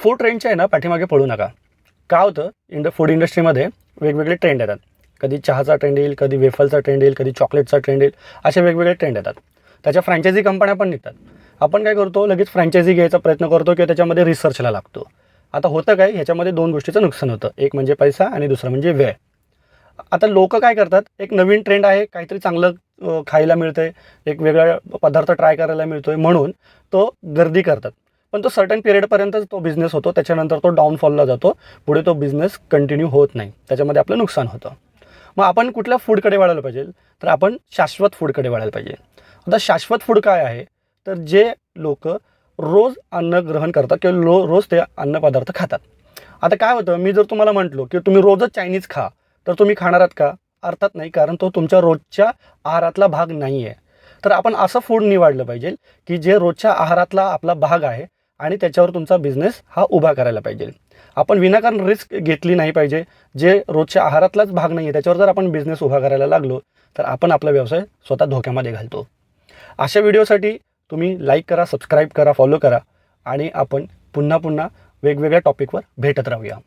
Food ट्रेंडच्या आहे ना पाठीमागे पडू नका. काय होतं, फूड इंडस्ट्रीमध्ये वेगवेगळे ट्रेंड येतात. कधी चहाचा ट्रेंड येईल, कधी वेफलचा ट्रेंड येईल, कधी चॉकलेटचा ट्रेंड येईल, असे वेगवेगळे ट्रेंड येतात. त्याच्या फ्रँचायझी कंपन्या पण निघतात. आपण काय करतो, लगेच फ्रँचायझी घ्यायचा प्रयत्न करतो किंवा त्याच्यामध्ये रिसर्चला लागतो. आता होतं काय, ह्याच्यामध्ये दोन गोष्टीचं नुकसान होतं. एक म्हणजे पैसा आणि दुसरं म्हणजे वेळ. आता लोकं काय करतात, एक नवीन ट्रेंड आहे, काहीतरी चांगलं खायला मिळतंय, एक वेगळा पदार्थ ट्राय करायला मिळतोय म्हणून तो गर्दी करतात. पण तो सर्टन पिरियडपर्यंतच तो बिझनेस होतो, त्याच्यानंतर तो डाऊनफॉलला जातो. पुढे तो बिझनेस कंटिन्यू होत नाही, त्याच्यामध्ये आपलं नुकसान होतं. मग आपण कुठल्या फूडकडे वळायला पाहिजे, तर आपण शाश्वत फूडकडे वळायला पाहिजे. आता शाश्वत फूड काय आहे, तर जे लोक रोज अन्न ग्रहण करतात किंवा रोज ते अन्नपदार्थ खातात. आता काय होतं, मी जर तुम्हाला म्हटलो की तुम्ही रोजच चायनीज खा, तर तुम्ही खाणार आहात का? अर्थात नाही, कारण तो तुमच्या रोजच्या आहारातला भाग नाही आहे. तर आपण असं फूड निवडलं पाहिजे की जे रोजच्या आहारातला आपला भाग आहे आणि त्याच्यावर तुमचा बिझनेस हा उभा करायला पाहिजे. आपण विनाकारण रिस्क घेतली नाही पाहिजे. जे रोजच्या आहारातलाच भाग नाही आहे त्याच्यावर जर आपण बिझनेस उभा करायला लागलो, तर आपण आपला व्यवसाय स्वतः धोक्यामध्ये घालतो. अशा व्हिडिओसाठी तुम्ही लाईक करा, सबस्क्राईब करा, फॉलो करा आणि आपण पुन्हा पुन्हा वेगवेगळ्या टॉपिकवर भेटत राहूया.